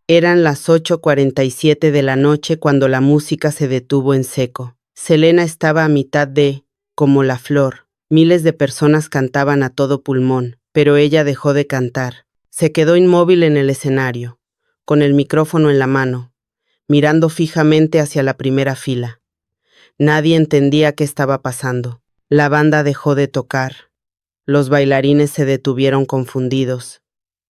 Eran las 8:47 de la noche cuando la música se detuvo en seco. Selena estaba a mitad de, como la flor. Miles de personas cantaban a todo pulmón, pero ella dejó de cantar. Se quedó inmóvil en el escenario, con el micrófono en la mano, mirando fijamente hacia la primera fila. Nadie entendía qué estaba pasando. La banda dejó de tocar. Los bailarines se detuvieron confundidos,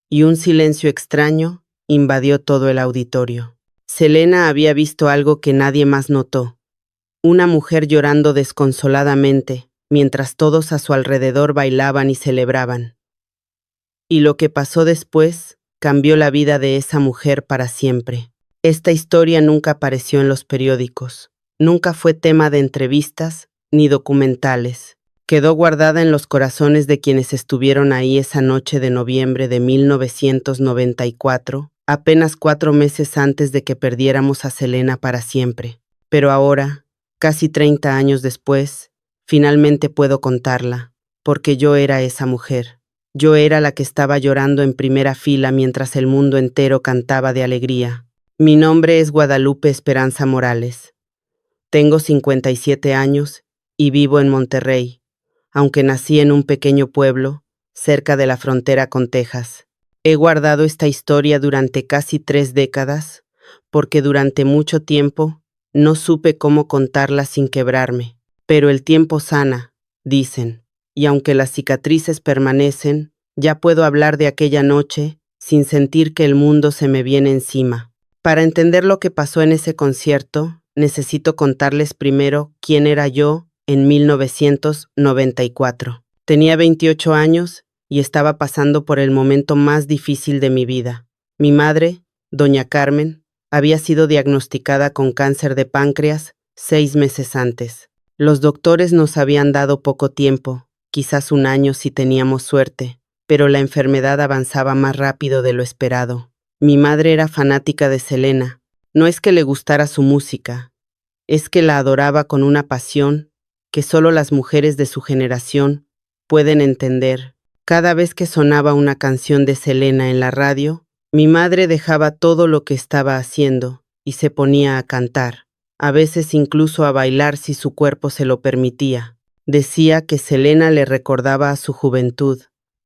y un silencio extraño invadió todo el auditorio. Selena había visto algo que nadie más notó. Una mujer llorando desconsoladamente, mientras todos a su alrededor bailaban y celebraban. Y lo que pasó después cambió la vida de esa mujer para siempre. Esta historia nunca apareció en los periódicos, nunca fue tema de entrevistas ni documentales. Quedó guardada en los corazones de quienes estuvieron ahí esa noche de noviembre de 1994, apenas 4 meses antes de que perdiéramos a Selena para siempre. Pero ahora, casi 30 años después, finalmente puedo contarla, porque yo era esa mujer. Yo era la que estaba llorando en primera fila mientras el mundo entero cantaba de alegría. Mi nombre es Guadalupe Esperanza Morales. Tengo 57 años y vivo en Monterrey, aunque nací en un pequeño pueblo, cerca de la frontera con Texas. He guardado esta historia durante casi 3 décadas, porque durante mucho tiempo no supe cómo contarla sin quebrarme. Pero el tiempo sana, dicen, y aunque las cicatrices permanecen, ya puedo hablar de aquella noche sin sentir que el mundo se me viene encima. Para entender lo que pasó en ese concierto, necesito contarles primero quién era yo en 1994. Tenía 28 años y estaba pasando por el momento más difícil de mi vida. Mi madre, doña Carmen, había sido diagnosticada con cáncer de páncreas 6 meses antes. Los doctores nos habían dado poco tiempo, quizás 1 año si teníamos suerte, pero la enfermedad avanzaba más rápido de lo esperado. Mi madre era fanática de Selena. No es que le gustara su música, es que la adoraba con una pasión que solo las mujeres de su generación pueden entender. Cada vez que sonaba una canción de Selena en la radio, mi madre dejaba todo lo que estaba haciendo y se ponía a cantar, a veces incluso a bailar si su cuerpo se lo permitía. Decía que Selena le recordaba a su juventud,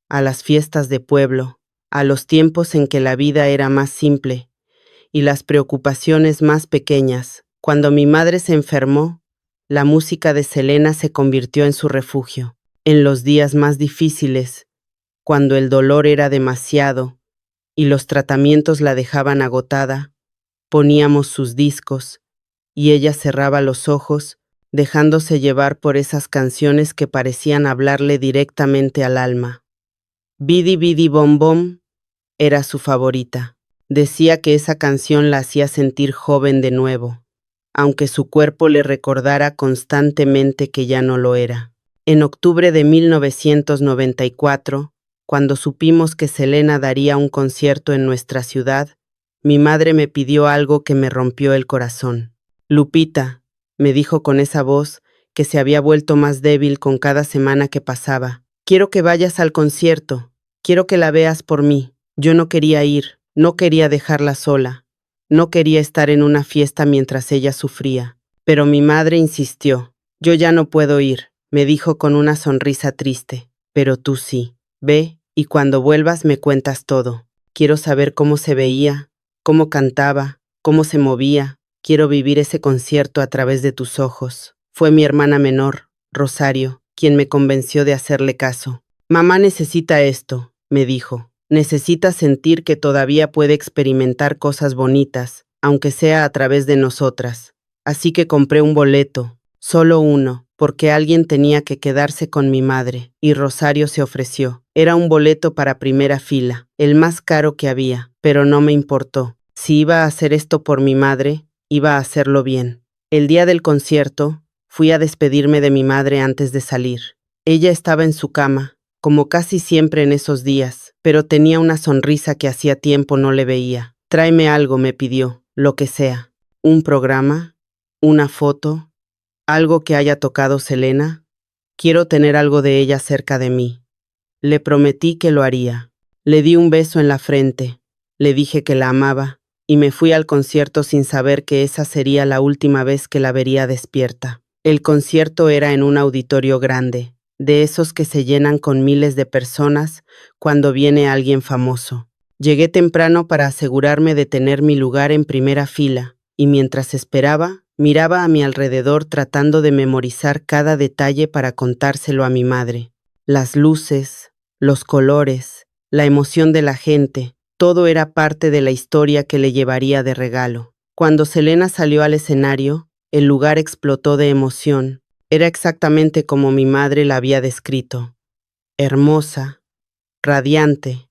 a las fiestas de pueblo, a los tiempos en que la vida era más simple y las preocupaciones más pequeñas. Cuando mi madre se enfermó, la música de Selena se convirtió en su refugio. En los días más difíciles, cuando el dolor era demasiado y los tratamientos la dejaban agotada, poníamos sus discos y ella cerraba los ojos, dejándose llevar por esas canciones que parecían hablarle directamente al alma. Bidi Bidi Bom Bom era su favorita. Decía que esa canción la hacía sentir joven de nuevo, aunque su cuerpo le recordara constantemente que ya no lo era. En octubre de 1994, cuando supimos que Selena daría un concierto en nuestra ciudad, mi madre me pidió algo que me rompió el corazón. Lupita, me dijo con esa voz que se había vuelto más débil con cada semana que pasaba, quiero que vayas al concierto. Quiero que la veas por mí. Yo no quería ir, no quería dejarla sola, no quería estar en una fiesta mientras ella sufría. Pero mi madre insistió. Yo ya no puedo ir, me dijo con una sonrisa triste. Pero tú sí. Ve, y cuando vuelvas me cuentas todo. Quiero saber cómo se veía, cómo cantaba, cómo se movía. Quiero vivir ese concierto a través de tus ojos. Fue mi hermana menor, Rosario, quien me convenció de hacerle caso. Mamá necesita esto, me dijo. Necesita sentir que todavía puede experimentar cosas bonitas, aunque sea a través de nosotras. Así que compré un boleto, solo uno, porque alguien tenía que quedarse con mi madre, y Rosario se ofreció. Era un boleto para primera fila, el más caro que había, pero no me importó. Si iba a hacer esto por mi madre, iba a hacerlo bien. El día del concierto, fui a despedirme de mi madre antes de salir. Ella estaba en su cama, como casi siempre en esos días, pero tenía una sonrisa que hacía tiempo no le veía. Tráeme algo, me pidió, lo que sea. ¿Un programa? ¿Una foto? ¿Algo que haya tocado Selena? Quiero tener algo de ella cerca de mí. Le prometí que lo haría. Le di un beso en la frente, le dije que la amaba y me fui al concierto sin saber que esa sería la última vez que la vería despierta. El concierto era en un auditorio grande, de esos que se llenan con miles de personas cuando viene alguien famoso. Llegué temprano para asegurarme de tener mi lugar en primera fila, y mientras esperaba, miraba a mi alrededor tratando de memorizar cada detalle para contárselo a mi madre. Las luces, los colores, la emoción de la gente, todo era parte de la historia que le llevaría de regalo. Cuando Selena salió al escenario, el lugar explotó de emoción. Era exactamente como mi madre la había descrito. Hermosa, radiante,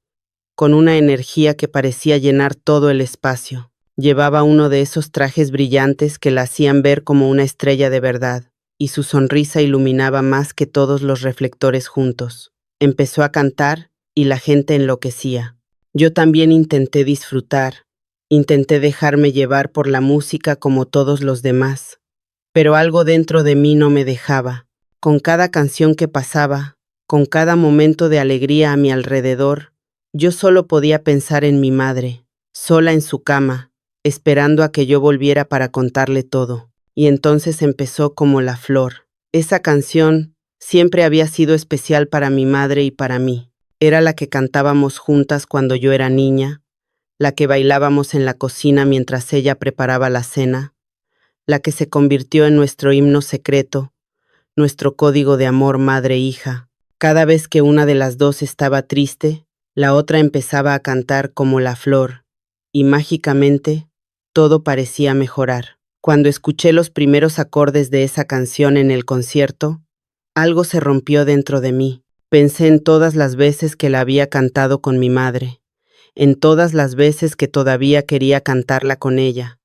con una energía que parecía llenar todo el espacio. Llevaba uno de esos trajes brillantes que la hacían ver como una estrella de verdad, y su sonrisa iluminaba más que todos los reflectores juntos. Empezó a cantar y la gente enloquecía. Yo también intenté disfrutar, intenté dejarme llevar por la música como todos los demás, pero algo dentro de mí no me dejaba. Con cada canción que pasaba, con cada momento de alegría a mi alrededor, yo solo podía pensar en mi madre, sola en su cama, esperando a que yo volviera para contarle todo. Y entonces empezó Como la flor. Esa canción siempre había sido especial para mi madre y para mí. Era la que cantábamos juntas cuando yo era niña, la que bailábamos en la cocina mientras ella preparaba la cena, la que se convirtió en nuestro himno secreto, nuestro código de amor madre-hija. Cada vez que una de las dos estaba triste, la otra empezaba a cantar Como la flor, y mágicamente todo parecía mejorar. Cuando escuché los primeros acordes de esa canción en el concierto, algo se rompió dentro de mí. Pensé en todas las veces que la había cantado con mi madre, en todas las veces que todavía quería cantarla con ella,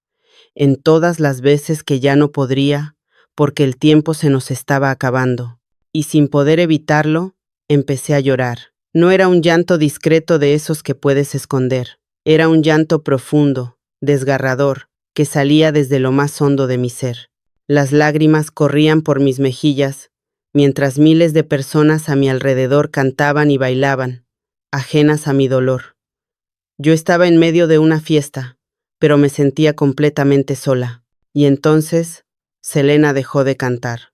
en todas las veces que ya no podría, porque el tiempo se nos estaba acabando. Y sin poder evitarlo, empecé a llorar. No era un llanto discreto de esos que puedes esconder. Era un llanto profundo, desgarrador, que salía desde lo más hondo de mi ser. Las lágrimas corrían por mis mejillas, mientras miles de personas a mi alrededor cantaban y bailaban, ajenas a mi dolor. Yo estaba en medio de una fiesta, pero me sentía completamente sola. Y entonces, Selena dejó de cantar.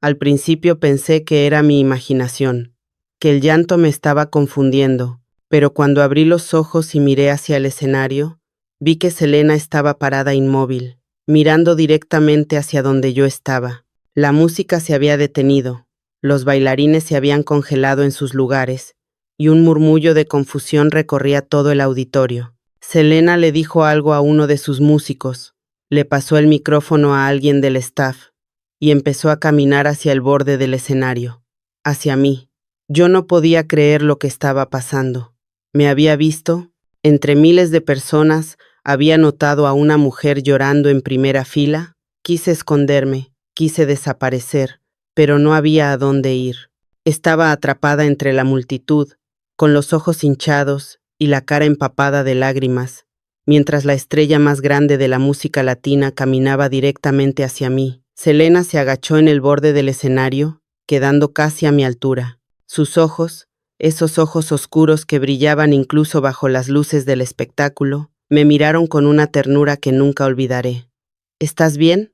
Al principio pensé que era mi imaginación, que el llanto me estaba confundiendo, pero cuando abrí los ojos y miré hacia el escenario, vi que Selena estaba parada inmóvil, mirando directamente hacia donde yo estaba. La música se había detenido, los bailarines se habían congelado en sus lugares, y un murmullo de confusión recorría todo el auditorio. Selena le dijo algo a uno de sus músicos, le pasó el micrófono a alguien del staff, y empezó a caminar hacia el borde del escenario, hacia mí. Yo no podía creer lo que estaba pasando. Me había visto, entre miles de personas, había notado a una mujer llorando en primera fila. Quise esconderme, quise desaparecer, pero no había a dónde ir. Estaba atrapada entre la multitud, con los ojos hinchados y la cara empapada de lágrimas, mientras la estrella más grande de la música latina caminaba directamente hacia mí. Selena se agachó en el borde del escenario, quedando casi a mi altura. Sus ojos, esos ojos oscuros que brillaban incluso bajo las luces del espectáculo, me miraron con una ternura que nunca olvidaré. ¿Estás bien?,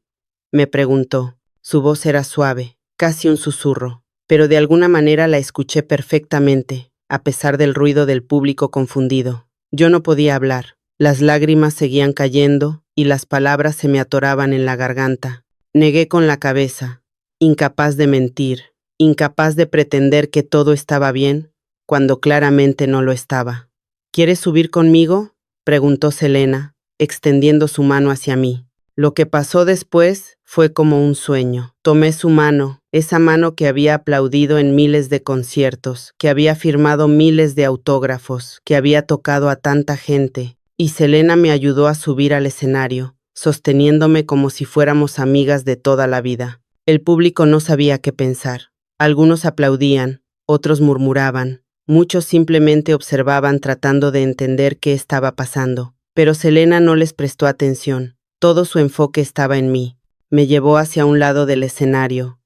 me preguntó. Su voz era suave, casi un susurro, pero de alguna manera la escuché perfectamente, a pesar del ruido del público confundido. Yo no podía hablar. Las lágrimas seguían cayendo y las palabras se me atoraban en la garganta. Negué con la cabeza, incapaz de mentir, incapaz de pretender que todo estaba bien, cuando claramente no lo estaba. ¿Quieres subir conmigo?, preguntó Selena, extendiendo su mano hacia mí. Lo que pasó después fue como un sueño. Tomé su mano, esa mano que había aplaudido en miles de conciertos, que había firmado miles de autógrafos, que había tocado a tanta gente, y Selena me ayudó a subir al escenario, sosteniéndome como si fuéramos amigas de toda la vida. El público no sabía qué pensar. Algunos aplaudían, otros murmuraban, muchos simplemente observaban tratando de entender qué estaba pasando. Pero Selena no les prestó atención. Todo su enfoque estaba en mí. Me llevó hacia un lado del escenario,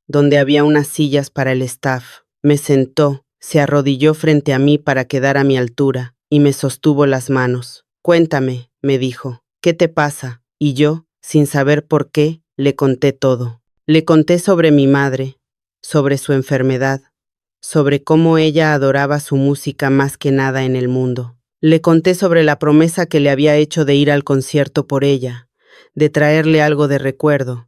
donde había unas sillas para el staff. Me sentó, se arrodilló frente a mí para quedar a mi altura, y me sostuvo las manos. Cuéntame, me dijo, ¿qué te pasa? Y yo, sin saber por qué, le conté todo. Le conté sobre mi madre, sobre su enfermedad, sobre cómo ella adoraba su música más que nada en el mundo. Le conté sobre la promesa que le había hecho de ir al concierto por ella, de traerle algo de recuerdo,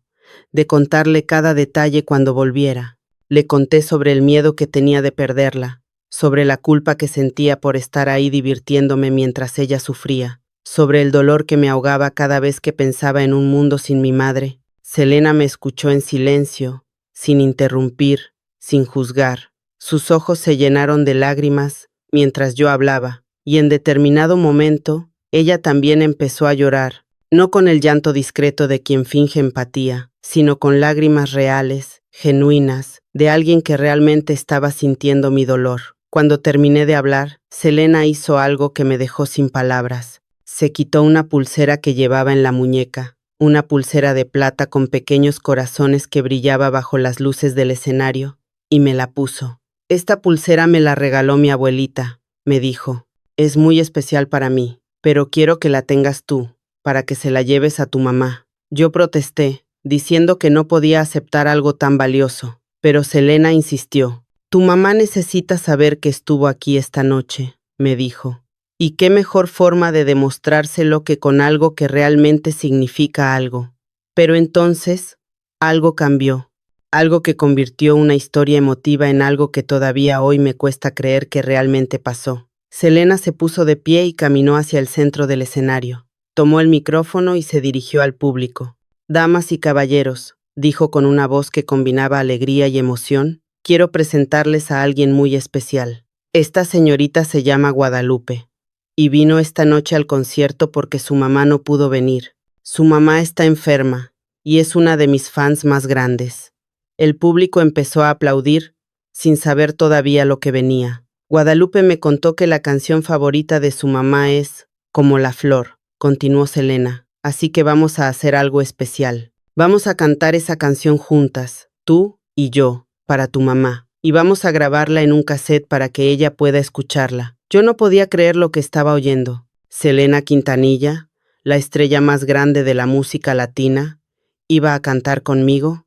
de contarle cada detalle cuando volviera. Le conté sobre el miedo que tenía de perderla, sobre la culpa que sentía por estar ahí divirtiéndome mientras ella sufría, sobre el dolor que me ahogaba cada vez que pensaba en un mundo sin mi madre. Selena me escuchó en silencio, sin interrumpir, sin juzgar. Sus ojos se llenaron de lágrimas mientras yo hablaba, y en determinado momento, ella también empezó a llorar, no con el llanto discreto de quien finge empatía, sino con lágrimas reales, genuinas, de alguien que realmente estaba sintiendo mi dolor. Cuando terminé de hablar, Selena hizo algo que me dejó sin palabras. Se quitó una pulsera que llevaba en la muñeca, una pulsera de plata con pequeños corazones que brillaba bajo las luces del escenario, y me la puso. Esta pulsera me la regaló mi abuelita, me dijo. Es muy especial para mí, pero quiero que la tengas tú, para que se la lleves a tu mamá. Yo protesté, diciendo que no podía aceptar algo tan valioso, pero Selena insistió. Tu mamá necesita saber que estuvo aquí esta noche, me dijo. ¿Y qué mejor forma de demostrárselo que con algo que realmente significa algo? Pero entonces, algo cambió. Algo que convirtió una historia emotiva en algo que todavía hoy me cuesta creer que realmente pasó. Selena se puso de pie y caminó hacia el centro del escenario. Tomó el micrófono y se dirigió al público. Damas y caballeros, dijo con una voz que combinaba alegría y emoción, quiero presentarles a alguien muy especial. Esta señorita se llama Guadalupe, y vino esta noche al concierto porque su mamá no pudo venir. Su mamá está enferma, y es una de mis fans más grandes. El público empezó a aplaudir, sin saber todavía lo que venía. Guadalupe me contó que la canción favorita de su mamá es Como la flor, continuó Selena, así que vamos a hacer algo especial. Vamos a cantar esa canción juntas, tú y yo, para tu mamá, y vamos a grabarla en un cassette para que ella pueda escucharla. Yo no podía creer lo que estaba oyendo. Selena Quintanilla, la estrella más grande de la música latina, iba a cantar conmigo,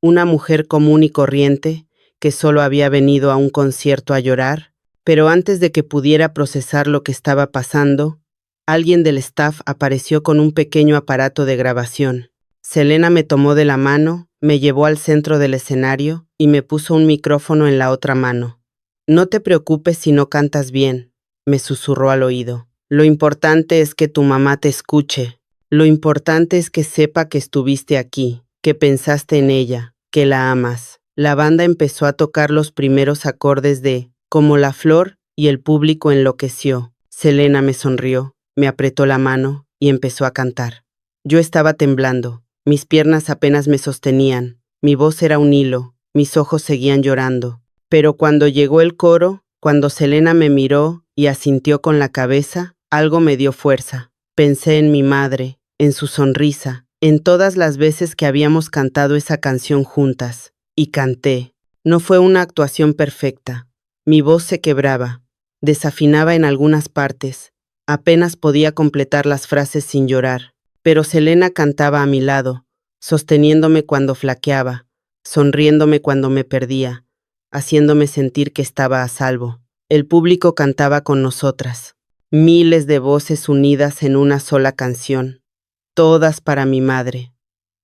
una mujer común y corriente que solo había venido a un concierto a llorar. Pero antes de que pudiera procesar lo que estaba pasando, alguien del staff apareció con un pequeño aparato de grabación. Selena me tomó de la mano, me llevó al centro del escenario y me puso un micrófono en la otra mano. No te preocupes si no cantas bien, me susurró al oído. Lo importante es que tu mamá te escuche. Lo importante es que sepa que estuviste aquí, que pensaste en ella, que la amas. La banda empezó a tocar los primeros acordes de Como la flor y el público enloqueció. Selena me sonrió, me apretó la mano y empezó a cantar. Yo estaba temblando, mis piernas apenas me sostenían, mi voz era un hilo, mis ojos seguían llorando. Pero cuando llegó el coro, cuando Selena me miró y asintió con la cabeza, algo me dio fuerza. Pensé en mi madre, en su sonrisa, en todas las veces que habíamos cantado esa canción juntas. Y canté. No fue una actuación perfecta. Mi voz se quebraba, desafinaba en algunas partes, apenas podía completar las frases sin llorar, pero Selena cantaba a mi lado, sosteniéndome cuando flaqueaba, sonriéndome cuando me perdía, haciéndome sentir que estaba a salvo. El público cantaba con nosotras, miles de voces unidas en una sola canción, todas para mi madre,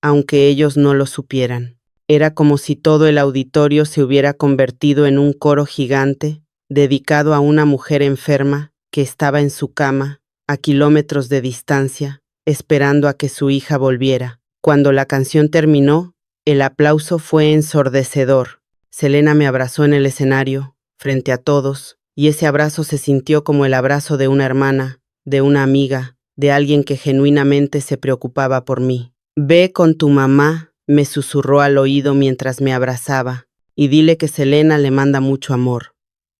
aunque ellos no lo supieran. Era como si todo el auditorio se hubiera convertido en un coro gigante dedicado a una mujer enferma que estaba en su cama, a kilómetros de distancia, esperando a que su hija volviera. Cuando la canción terminó, el aplauso fue ensordecedor. Selena me abrazó en el escenario, frente a todos, y ese abrazo se sintió como el abrazo de una hermana, de una amiga, de alguien que genuinamente se preocupaba por mí. Ve con tu mamá, me susurró al oído mientras me abrazaba, y dile que Selena le manda mucho amor.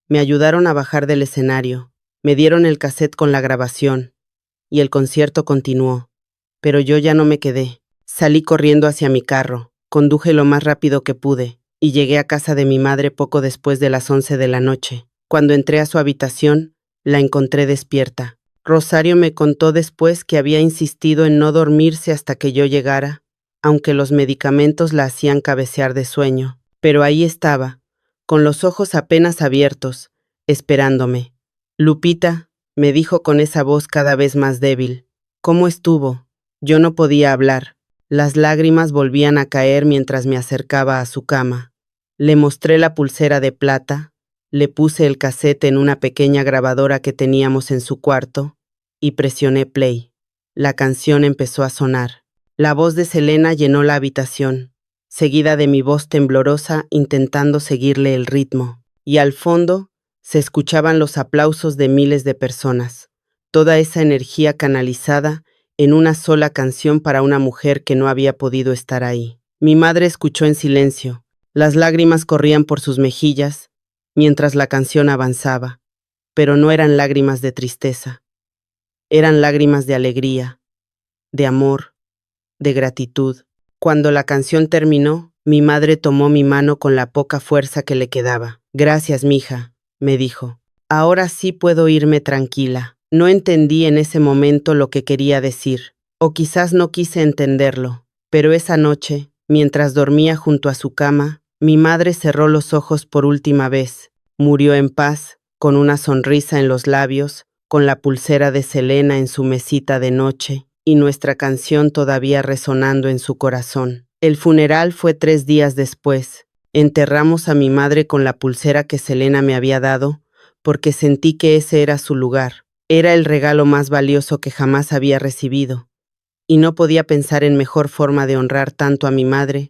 Me ayudaron a bajar del escenario, me dieron el cassette con la grabación, y el concierto continuó. Pero yo ya no me quedé. Salí corriendo hacia mi carro, conduje lo más rápido que pude, y llegué a casa de mi madre poco después de las 11 de la noche. Cuando entré a su habitación, la encontré despierta. Rosario me contó después que había insistido en no dormirse hasta que yo llegara, aunque los medicamentos la hacían cabecear de sueño. Pero ahí estaba, con los ojos apenas abiertos, esperándome. Lupita, me dijo con esa voz cada vez más débil. ¿Cómo estuvo? Yo no podía hablar. Las lágrimas volvían a caer mientras me acercaba a su cama. Le mostré la pulsera de plata, le puse el casete en una pequeña grabadora que teníamos en su cuarto y presioné play. La canción empezó a sonar. La voz de Selena llenó la habitación, seguida de mi voz temblorosa intentando seguirle el ritmo. Y al fondo se escuchaban los aplausos de miles de personas. Toda esa energía canalizada en una sola canción para una mujer que no había podido estar ahí. Mi madre escuchó en silencio. Las lágrimas corrían por sus mejillas mientras la canción avanzaba, pero no eran lágrimas de tristeza. Eran lágrimas de alegría, de amor, de gratitud. Cuando la canción terminó, mi madre tomó mi mano con la poca fuerza que le quedaba. Gracias, mija, me dijo. Ahora sí puedo irme tranquila. No entendí en ese momento lo que quería decir, o quizás no quise entenderlo, pero esa noche, mientras dormía junto a su cama, mi madre cerró los ojos por última vez. Murió en paz, con una sonrisa en los labios, con la pulsera de Selena en su mesita de noche y nuestra canción todavía resonando en su corazón. El funeral fue 3 días después. Enterramos a mi madre con la pulsera que Selena me había dado, porque sentí que ese era su lugar. Era el regalo más valioso que jamás había recibido, y no podía pensar en mejor forma de honrar tanto a mi madre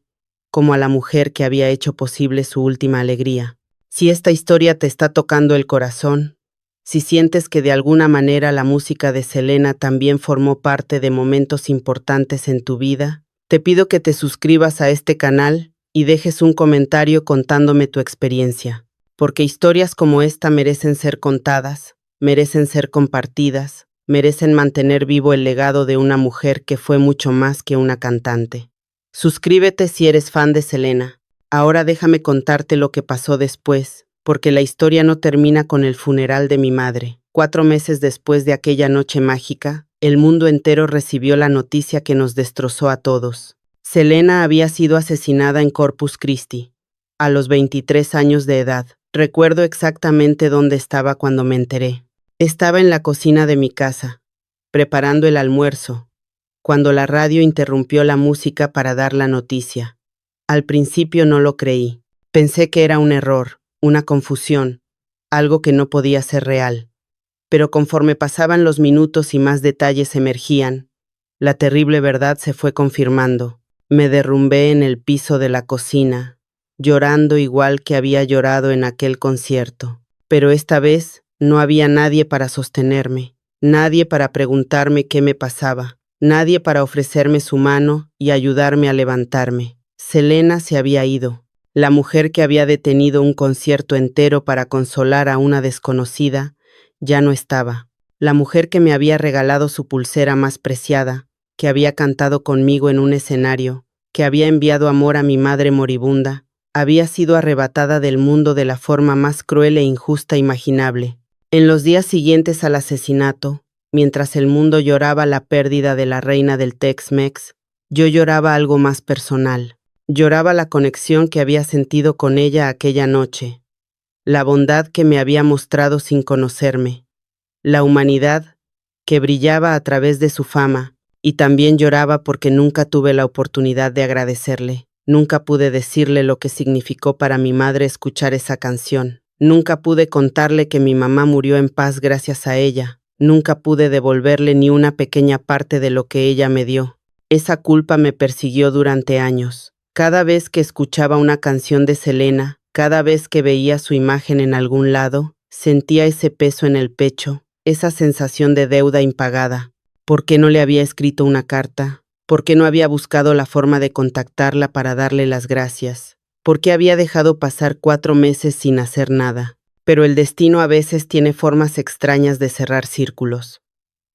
como a la mujer que había hecho posible su última alegría. Si esta historia te está tocando el corazón, si sientes que de alguna manera la música de Selena también formó parte de momentos importantes en tu vida, te pido que te suscribas a este canal y dejes un comentario contándome tu experiencia, porque historias como esta merecen ser contadas, merecen ser compartidas, merecen mantener vivo el legado de una mujer que fue mucho más que una cantante. Suscríbete si eres fan de Selena. Ahora déjame contarte lo que pasó después, porque la historia no termina con el funeral de mi madre. 4 meses después de aquella noche mágica, el mundo entero recibió la noticia que nos destrozó a todos. Selena había sido asesinada en Corpus Christi, a los 23 años de edad. Recuerdo exactamente dónde estaba cuando me enteré. Estaba en la cocina de mi casa, preparando el almuerzo, cuando la radio interrumpió la música para dar la noticia. Al principio no lo creí. Pensé que era un error, una confusión, algo que no podía ser real. Pero conforme pasaban los minutos y más detalles emergían, la terrible verdad se fue confirmando. Me derrumbé en el piso de la cocina, llorando igual que había llorado en aquel concierto. Pero esta vez no había nadie para sostenerme, nadie para preguntarme qué me pasaba, nadie para ofrecerme su mano y ayudarme a levantarme. Selena se había ido. La mujer que había detenido un concierto entero para consolar a una desconocida ya no estaba. La mujer que me había regalado su pulsera más preciada, que había cantado conmigo en un escenario, que había enviado amor a mi madre moribunda, había sido arrebatada del mundo de la forma más cruel e injusta imaginable. En los días siguientes al asesinato, mientras el mundo lloraba la pérdida de la reina del Tex-Mex, yo lloraba algo más personal. Lloraba la conexión que había sentido con ella aquella noche, la bondad que me había mostrado sin conocerme, la humanidad que brillaba a través de su fama, y también lloraba porque nunca tuve la oportunidad de agradecerle. Nunca pude decirle lo que significó para mi madre escuchar esa canción. Nunca pude contarle que mi mamá murió en paz gracias a ella. Nunca pude devolverle ni una pequeña parte de lo que ella me dio. Esa culpa me persiguió durante años. Cada vez que escuchaba una canción de Selena, cada vez que veía su imagen en algún lado, sentía ese peso en el pecho, esa sensación de deuda impagada. ¿Por qué no le había escrito una carta? ¿Por qué no había buscado la forma de contactarla para darle las gracias? ¿Por qué había dejado pasar 4 meses sin hacer nada? Pero el destino a veces tiene formas extrañas de cerrar círculos.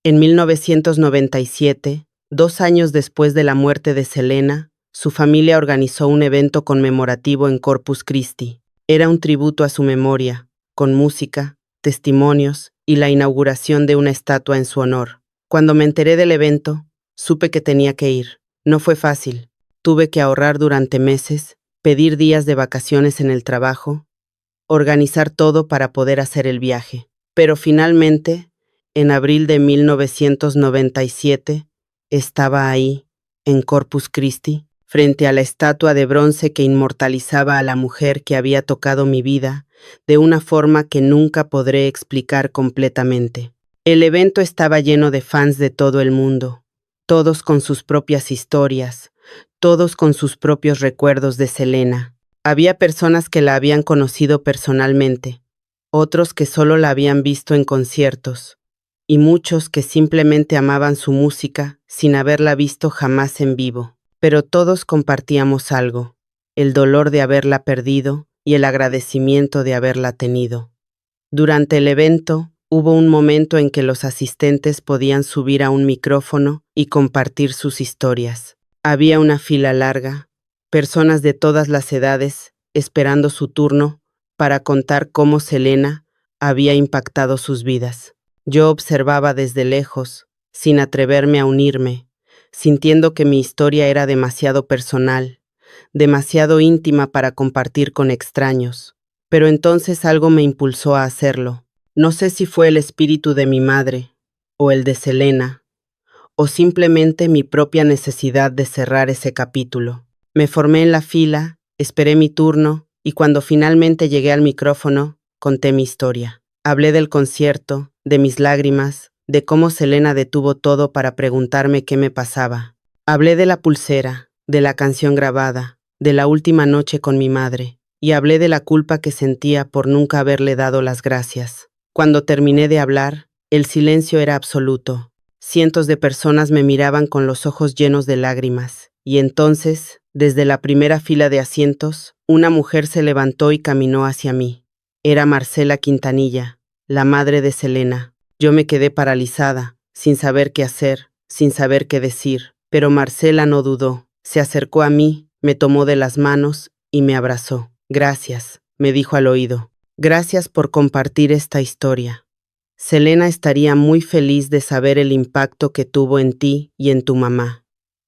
En 1997, 2 años después de la muerte de Selena, su familia organizó un evento conmemorativo en Corpus Christi. Era un tributo a su memoria, con música, testimonios y la inauguración de una estatua en su honor. Cuando me enteré del evento, supe que tenía que ir. No fue fácil. Tuve que ahorrar durante meses, pedir días de vacaciones en el trabajo, organizar todo para poder hacer el viaje. Pero finalmente, en abril de 1997, estaba ahí, en Corpus Christi, frente a la estatua de bronce que inmortalizaba a la mujer que había tocado mi vida de una forma que nunca podré explicar completamente. El evento estaba lleno de fans de todo el mundo, todos con sus propias historias, todos con sus propios recuerdos de Selena. Había personas que la habían conocido personalmente, otros que solo la habían visto en conciertos, y muchos que simplemente amaban su música sin haberla visto jamás en vivo. Pero todos compartíamos algo, el dolor de haberla perdido y el agradecimiento de haberla tenido. Durante el evento, hubo un momento en que los asistentes podían subir a un micrófono y compartir sus historias. Había una fila larga, personas de todas las edades esperando su turno para contar cómo Selena había impactado sus vidas. Yo observaba desde lejos, sin atreverme a unirme, sintiendo que mi historia era demasiado personal, demasiado íntima para compartir con extraños. Pero entonces algo me impulsó a hacerlo. No sé si fue el espíritu de mi madre, o el de Selena, o simplemente mi propia necesidad de cerrar ese capítulo. Me formé en la fila, esperé mi turno, y cuando finalmente llegué al micrófono, conté mi historia. Hablé del concierto, de mis lágrimas, de cómo Selena detuvo todo para preguntarme qué me pasaba. Hablé de la pulsera, de la canción grabada, de la última noche con mi madre, y hablé de la culpa que sentía por nunca haberle dado las gracias. Cuando terminé de hablar, el silencio era absoluto. Cientos de personas me miraban con los ojos llenos de lágrimas, y entonces, desde la primera fila de asientos, una mujer se levantó y caminó hacia mí. Era Marcela Quintanilla, la madre de Selena. Yo me quedé paralizada, sin saber qué hacer, sin saber qué decir, pero Marcela no dudó. Se acercó a mí, me tomó de las manos y me abrazó. Gracias, me dijo al oído. Gracias por compartir esta historia. Selena estaría muy feliz de saber el impacto que tuvo en ti y en tu mamá.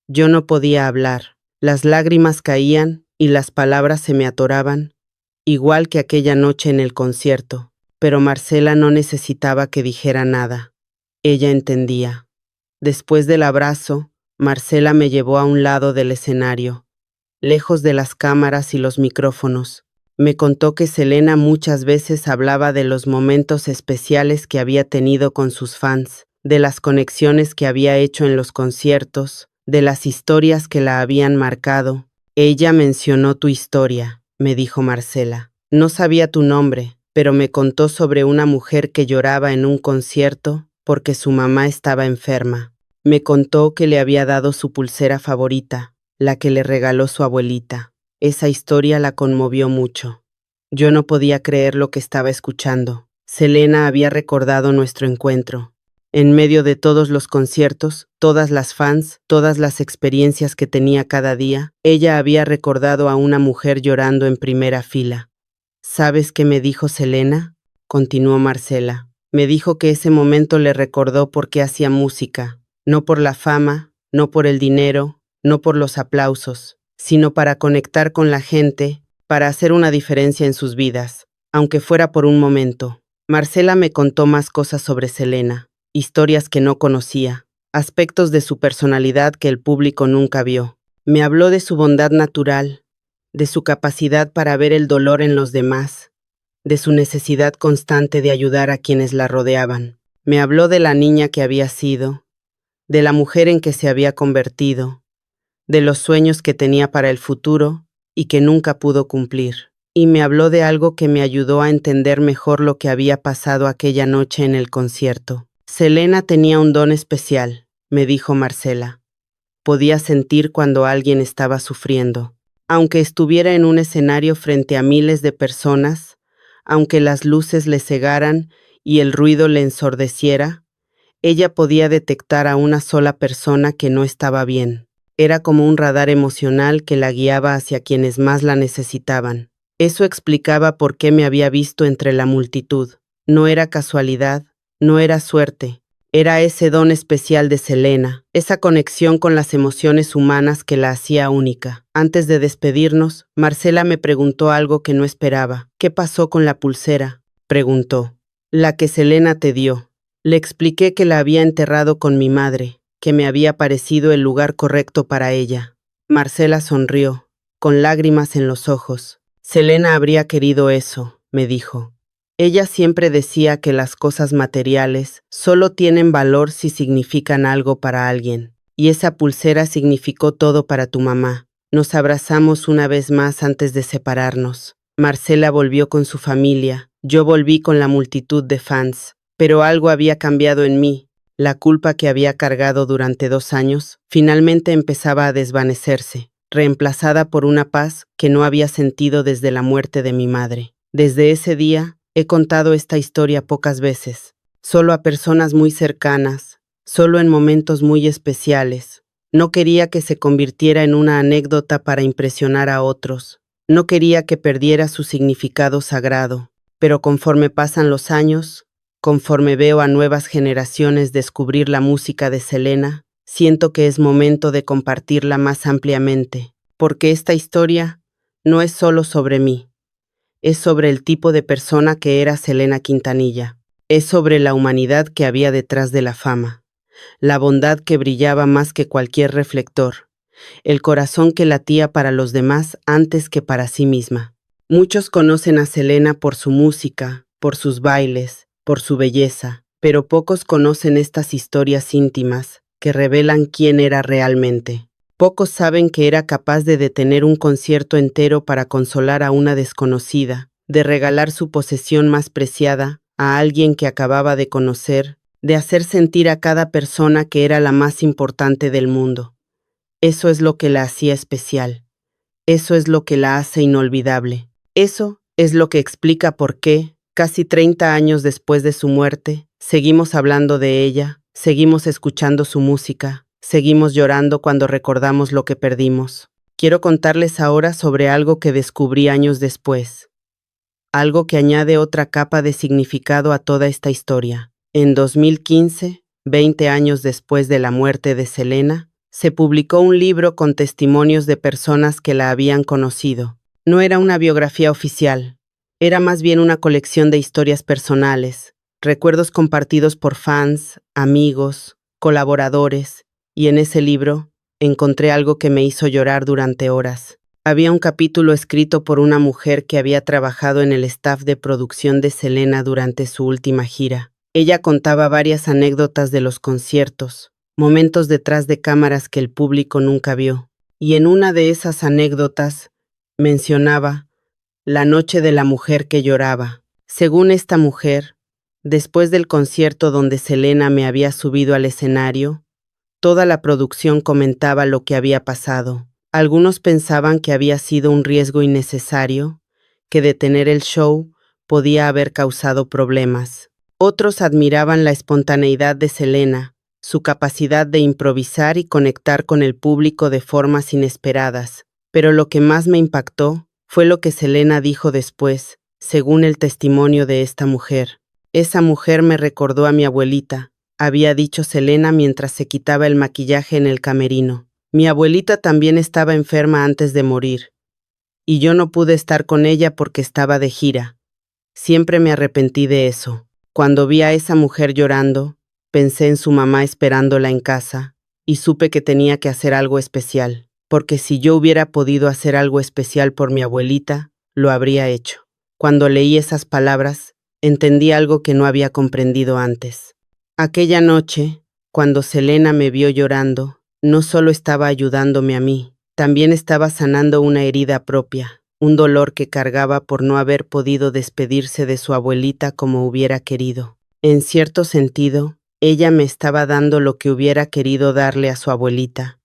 Yo no podía hablar. Las lágrimas caían y las palabras se me atoraban, igual que aquella noche en el concierto. Pero Marcela no necesitaba que dijera nada. Ella entendía. Después del abrazo, Marcela me llevó a un lado del escenario, lejos de las cámaras y los micrófonos. Me contó que Selena muchas veces hablaba de los momentos especiales que había tenido con sus fans, de las conexiones que había hecho en los conciertos, de las historias que la habían marcado. Ella mencionó tu historia, me dijo Marcela. No sabía tu nombre, pero me contó sobre una mujer que lloraba en un concierto porque su mamá estaba enferma. Me contó que le había dado su pulsera favorita, la que le regaló su abuelita. Esa historia la conmovió mucho. Yo no podía creer lo que estaba escuchando. Selena había recordado nuestro encuentro. En medio de todos los conciertos, todas las fans, todas las experiencias que tenía cada día, ella había recordado a una mujer llorando en primera fila. ¿Sabes qué me dijo Selena?, continuó Marcela. Me dijo que ese momento le recordó por qué hacía música, no por la fama, no por el dinero, no por los aplausos, sino para conectar con la gente, para hacer una diferencia en sus vidas, aunque fuera por un momento. Marcela me contó más cosas sobre Selena, historias que no conocía, aspectos de su personalidad que el público nunca vio. Me habló de su bondad natural, de su capacidad para ver el dolor en los demás, de su necesidad constante de ayudar a quienes la rodeaban. Me habló de la niña que había sido, de la mujer en que se había convertido, de los sueños que tenía para el futuro y que nunca pudo cumplir. Y me habló de algo que me ayudó a entender mejor lo que había pasado aquella noche en el concierto. Selena tenía un don especial, me dijo Marcela. Podía sentir cuando alguien estaba sufriendo. Aunque estuviera en un escenario frente a miles de personas, aunque las luces le cegaran y el ruido le ensordeciera, ella podía detectar a una sola persona que no estaba bien. Era como un radar emocional que la guiaba hacia quienes más la necesitaban. Eso explicaba por qué me había visto entre la multitud. No era casualidad, no era suerte. Era ese don especial de Selena, esa conexión con las emociones humanas que la hacía única. Antes de despedirnos, Marcela me preguntó algo que no esperaba. ¿Qué pasó con la pulsera?, preguntó. La que Selena te dio. Le expliqué que la había enterrado con mi madre, que me había parecido el lugar correcto para ella. Marcela sonrió, con lágrimas en los ojos. Selena habría querido eso, me dijo. Ella siempre decía que las cosas materiales solo tienen valor si significan algo para alguien. Y esa pulsera significó todo para tu mamá. Nos abrazamos una vez más antes de separarnos. Marcela volvió con su familia. Yo volví con la multitud de fans. Pero algo había cambiado en mí. La culpa que había cargado durante 2 años finalmente empezaba a desvanecerse, reemplazada por una paz que no había sentido desde la muerte de mi madre. Desde ese día, he contado esta historia pocas veces, solo a personas muy cercanas, solo en momentos muy especiales. No quería que se convirtiera en una anécdota para impresionar a otros. No quería que perdiera su significado sagrado. Pero conforme pasan los años, conforme veo a nuevas generaciones descubrir la música de Selena, siento que es momento de compartirla más ampliamente, porque esta historia no es solo sobre mí. Es sobre el tipo de persona que era Selena Quintanilla. Es sobre la humanidad que había detrás de la fama, la bondad que brillaba más que cualquier reflector, el corazón que latía para los demás antes que para sí misma. Muchos conocen a Selena por su música, por sus bailes, por su belleza, pero pocos conocen estas historias íntimas que revelan quién era realmente. Pocos saben que era capaz de detener un concierto entero para consolar a una desconocida, de regalar su posesión más preciada a alguien que acababa de conocer, de hacer sentir a cada persona que era la más importante del mundo. Eso es lo que la hacía especial. Eso es lo que la hace inolvidable. Eso es lo que explica por qué, casi 30 años después de su muerte, seguimos hablando de ella, seguimos escuchando su música, seguimos llorando cuando recordamos lo que perdimos. Quiero contarles ahora sobre algo que descubrí años después. Algo que añade otra capa de significado a toda esta historia. En 2015, 20 años después de la muerte de Selena, se publicó un libro con testimonios de personas que la habían conocido. No era una biografía oficial, era más bien una colección de historias personales, recuerdos compartidos por fans, amigos, colaboradores, y en ese libro encontré algo que me hizo llorar durante horas. Había un capítulo escrito por una mujer que había trabajado en el staff de producción de Selena durante su última gira. Ella contaba varias anécdotas de los conciertos, momentos detrás de cámaras que el público nunca vio. Y en una de esas anécdotas mencionaba la noche de la mujer que lloraba. Según esta mujer, después del concierto donde Selena me había subido al escenario, toda la producción comentaba lo que había pasado. Algunos pensaban que había sido un riesgo innecesario, que detener el show podía haber causado problemas. Otros admiraban la espontaneidad de Selena, su capacidad de improvisar y conectar con el público de formas inesperadas. Pero lo que más me impactó fue lo que Selena dijo después, según el testimonio de esta mujer. Esa mujer me recordó a mi abuelita, había dicho Selena mientras se quitaba el maquillaje en el camerino. Mi abuelita también estaba enferma antes de morir, y yo no pude estar con ella porque estaba de gira. Siempre me arrepentí de eso. Cuando vi a esa mujer llorando, pensé en su mamá esperándola en casa, y supe que tenía que hacer algo especial, porque si yo hubiera podido hacer algo especial por mi abuelita, lo habría hecho. Cuando leí esas palabras, entendí algo que no había comprendido antes. Aquella noche, cuando Selena me vio llorando, no solo estaba ayudándome a mí, también estaba sanando una herida propia, un dolor que cargaba por no haber podido despedirse de su abuelita como hubiera querido. En cierto sentido, ella me estaba dando lo que hubiera querido darle a su abuelita,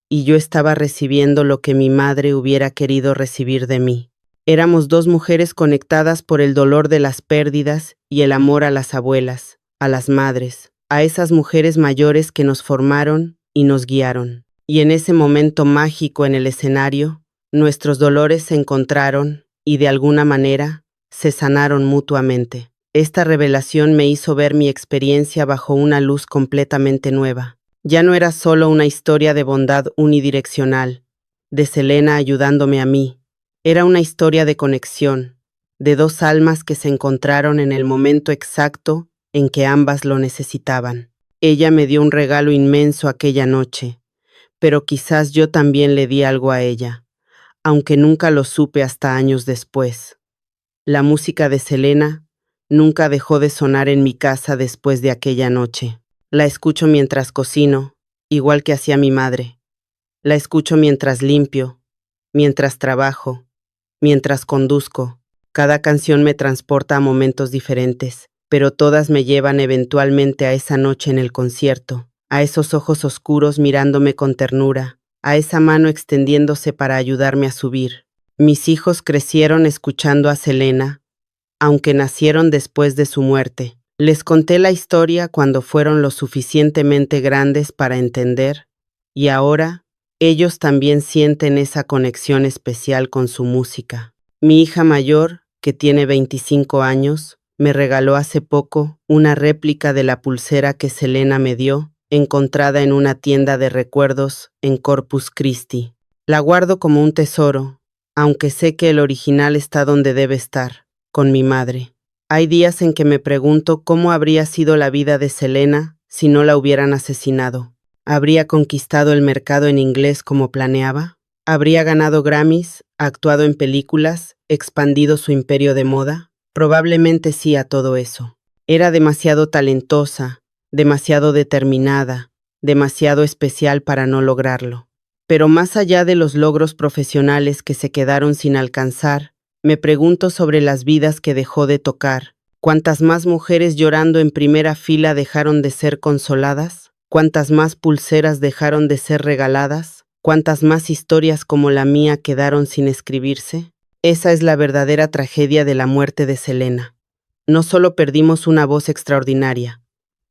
y yo estaba recibiendo lo que mi madre hubiera querido recibir de mí. Éramos 2 mujeres conectadas por el dolor de las pérdidas y el amor a las abuelas, a las madres, a esas mujeres mayores que nos formaron y nos guiaron. Y en ese momento mágico en el escenario, nuestros dolores se encontraron y de alguna manera se sanaron mutuamente. Esta revelación me hizo ver mi experiencia bajo una luz completamente nueva. Ya no era solo una historia de bondad unidireccional, de Selena ayudándome a mí. Era una historia de conexión, de dos almas que se encontraron en el momento exacto en que ambas lo necesitaban. Ella me dio un regalo inmenso aquella noche, pero quizás yo también le di algo a ella, aunque nunca lo supe hasta años después. La música de Selena nunca dejó de sonar en mi casa después de aquella noche. La escucho mientras cocino, igual que hacía mi madre. La escucho mientras limpio, mientras trabajo, mientras conduzco. Cada canción me transporta a momentos diferentes, pero todas me llevan eventualmente a esa noche en el concierto, a esos ojos oscuros mirándome con ternura, a esa mano extendiéndose para ayudarme a subir. Mis hijos crecieron escuchando a Selena, aunque nacieron después de su muerte. Les conté la historia cuando fueron lo suficientemente grandes para entender, y ahora ellos también sienten esa conexión especial con su música. Mi hija mayor, que tiene 25 años, me regaló hace poco una réplica de la pulsera que Selena me dio, encontrada en una tienda de recuerdos en Corpus Christi. La guardo como un tesoro, aunque sé que el original está donde debe estar, con mi madre. Hay días en que me pregunto cómo habría sido la vida de Selena si no la hubieran asesinado. ¿Habría conquistado el mercado en inglés como planeaba? ¿Habría ganado Grammys, actuado en películas, expandido su imperio de moda? Probablemente sí a todo eso. Era demasiado talentosa, demasiado determinada, demasiado especial para no lograrlo. Pero más allá de los logros profesionales que se quedaron sin alcanzar, me pregunto sobre las vidas que dejó de tocar. ¿Cuántas más mujeres llorando en primera fila dejaron de ser consoladas? ¿Cuántas más pulseras dejaron de ser regaladas? ¿Cuántas más historias como la mía quedaron sin escribirse? Esa es la verdadera tragedia de la muerte de Selena. No solo perdimos una voz extraordinaria,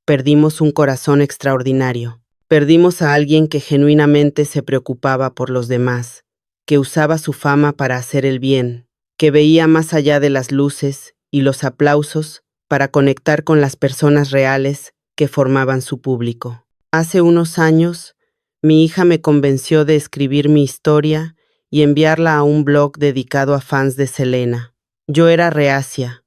perdimos un corazón extraordinario. Perdimos a alguien que genuinamente se preocupaba por los demás, que usaba su fama para hacer el bien, que veía más allá de las luces y los aplausos para conectar con las personas reales que formaban su público. Hace unos años, mi hija me convenció de escribir mi historia y enviarla a un blog dedicado a fans de Selena. Yo era reacia.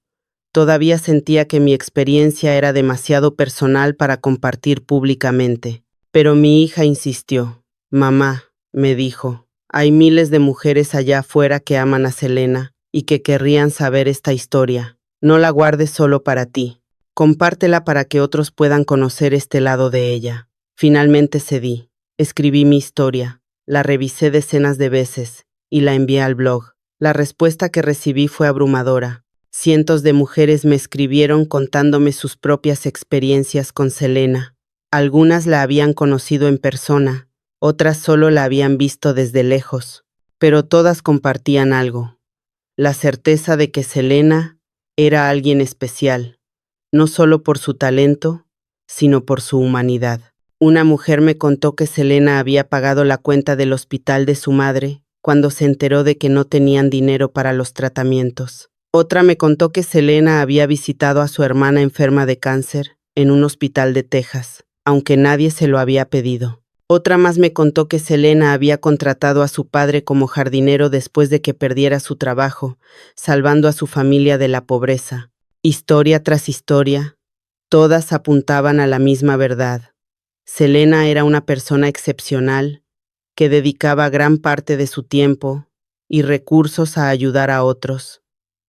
Todavía sentía que mi experiencia era demasiado personal para compartir públicamente. Pero mi hija insistió. Mamá, me dijo, hay miles de mujeres allá afuera que aman a Selena y que querrían saber esta historia. No la guardes solo para ti. Compártela para que otros puedan conocer este lado de ella. Finalmente cedí. Escribí mi historia, la revisé decenas de veces y la envié al blog. La respuesta que recibí fue abrumadora. Cientos de mujeres me escribieron contándome sus propias experiencias con Selena. Algunas la habían conocido en persona, otras solo la habían visto desde lejos, pero todas compartían algo: la certeza de que Selena era alguien especial, no solo por su talento, sino por su humanidad. Una mujer me contó que Selena había pagado la cuenta del hospital de su madre cuando se enteró de que no tenían dinero para los tratamientos. Otra me contó que Selena había visitado a su hermana enferma de cáncer en un hospital de Texas, aunque nadie se lo había pedido. Otra más me contó que Selena había contratado a su padre como jardinero después de que perdiera su trabajo, salvando a su familia de la pobreza. Historia tras historia, todas apuntaban a la misma verdad. Selena era una persona excepcional que dedicaba gran parte de su tiempo y recursos a ayudar a otros,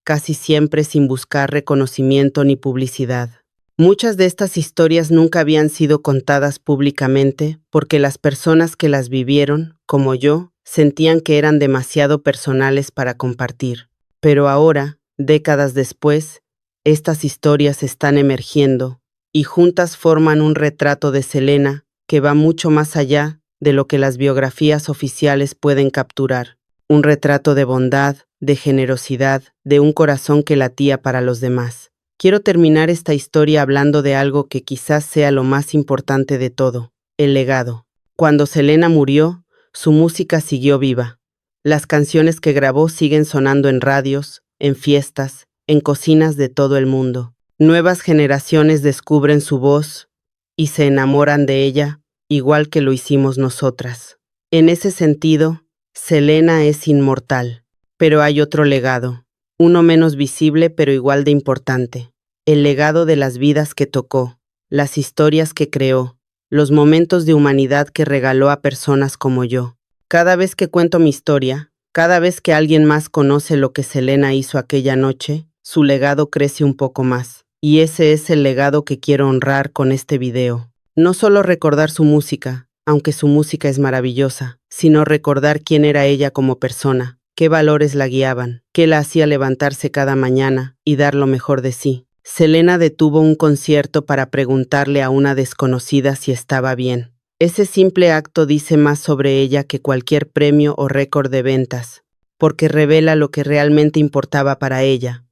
casi siempre sin buscar reconocimiento ni publicidad. Muchas de estas historias nunca habían sido contadas públicamente porque las personas que las vivieron, como yo, sentían que eran demasiado personales para compartir. Pero ahora, décadas después, estas historias están emergiendo y juntas forman un retrato de Selena que va mucho más allá de lo que las biografías oficiales pueden capturar. Un retrato de bondad, de generosidad, de un corazón que latía para los demás. Quiero terminar esta historia hablando de algo que quizás sea lo más importante de todo: el legado. Cuando Selena murió, su música siguió viva. Las canciones que grabó siguen sonando en radios, en fiestas, en cocinas de todo el mundo. Nuevas generaciones descubren su voz y se enamoran de ella, igual que lo hicimos nosotras. En ese sentido, Selena es inmortal. Pero hay otro legado, uno menos visible pero igual de importante. El legado de las vidas que tocó, las historias que creó, los momentos de humanidad que regaló a personas como yo. Cada vez que cuento mi historia, cada vez que alguien más conoce lo que Selena hizo aquella noche, su legado crece un poco más. Y ese es el legado que quiero honrar con este video. No solo recordar su música, aunque su música es maravillosa, sino recordar quién era ella como persona, qué valores la guiaban, qué la hacía levantarse cada mañana y dar lo mejor de sí. Selena detuvo un concierto para preguntarle a una desconocida si estaba bien. Ese simple acto dice más sobre ella que cualquier premio o récord de ventas, porque revela lo que realmente importaba para ella: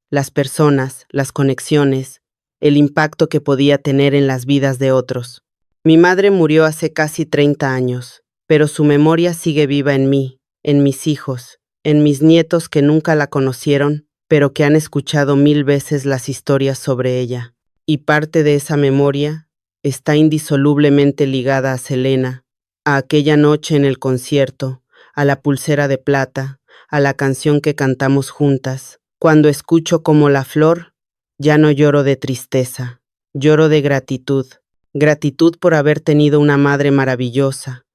las personas, las conexiones, el impacto que podía tener en las vidas de otros. Mi madre murió hace casi 30 años, pero su memoria sigue viva en mí, en mis hijos, en mis nietos que nunca la conocieron, pero que han escuchado 1000 veces las historias sobre ella. Y parte de esa memoria está indisolublemente ligada a Selena, a aquella noche en el concierto, a la pulsera de plata, a la canción que cantamos juntas. Cuando escucho Como la flor, ya no lloro de tristeza, lloro de gratitud. Gratitud por haber tenido una madre maravillosa.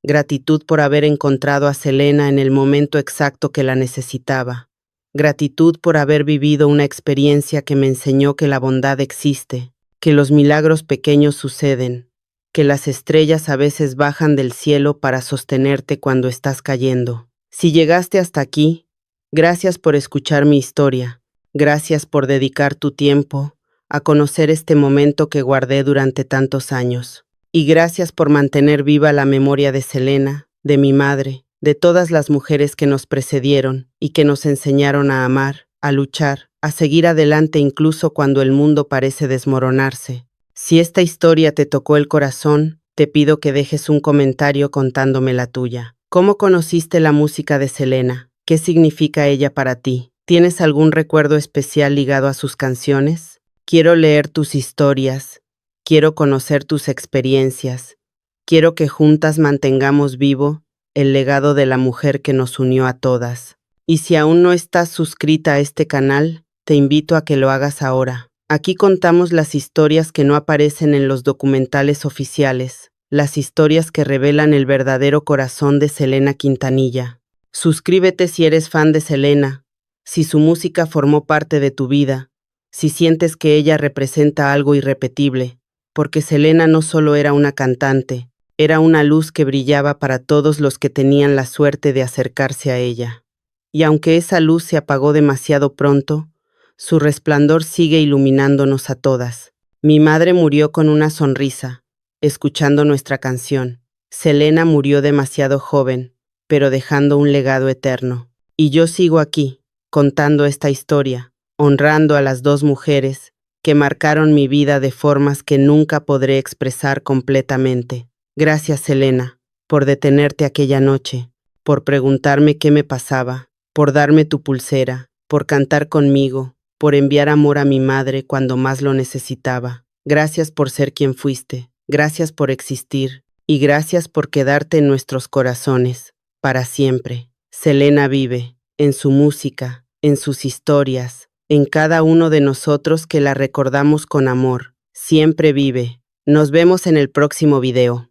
Gratitud por haber encontrado a Selena en el momento exacto que la necesitaba. Gratitud por haber vivido una experiencia que me enseñó que la bondad existe, que los milagros pequeños suceden, que las estrellas a veces bajan del cielo para sostenerte cuando estás cayendo. Si llegaste hasta aquí, gracias por escuchar mi historia. Gracias por dedicar tu tiempo a conocer este momento que guardé durante tantos años. Y gracias por mantener viva la memoria de Selena, de mi madre, de todas las mujeres que nos precedieron y que nos enseñaron a amar, a luchar, a seguir adelante incluso cuando el mundo parece desmoronarse. Si esta historia te tocó el corazón, te pido que dejes un comentario contándome la tuya. ¿Cómo conociste la música de Selena? ¿Qué significa ella para ti? ¿Tienes algún recuerdo especial ligado a sus canciones? Quiero leer tus historias. Quiero conocer tus experiencias. Quiero que juntas mantengamos vivo el legado de la mujer que nos unió a todas. Y si aún no estás suscrita a este canal, te invito a que lo hagas ahora. Aquí contamos las historias que no aparecen en los documentales oficiales, las historias que revelan el verdadero corazón de Selena Quintanilla. Suscríbete si eres fan de Selena, si su música formó parte de tu vida, si sientes que ella representa algo irrepetible. Porque Selena no solo era una cantante, era una luz que brillaba para todos los que tenían la suerte de acercarse a ella. Y aunque esa luz se apagó demasiado pronto, su resplandor sigue iluminándonos a todas. Mi madre murió con una sonrisa, escuchando nuestra canción. Selena murió demasiado joven, pero dejando un legado eterno. Y yo sigo aquí, contando esta historia, honrando a las dos mujeres que marcaron mi vida de formas que nunca podré expresar completamente. Gracias, Selena, por detenerte aquella noche, por preguntarme qué me pasaba, por darme tu pulsera, por cantar conmigo, por enviar amor a mi madre cuando más lo necesitaba. Gracias por ser quien fuiste, gracias por existir, y gracias por quedarte en nuestros corazones, para siempre. Selena vive, en su música, en sus historias, en cada uno de nosotros que la recordamos con amor. Siempre vive. Nos vemos en el próximo video.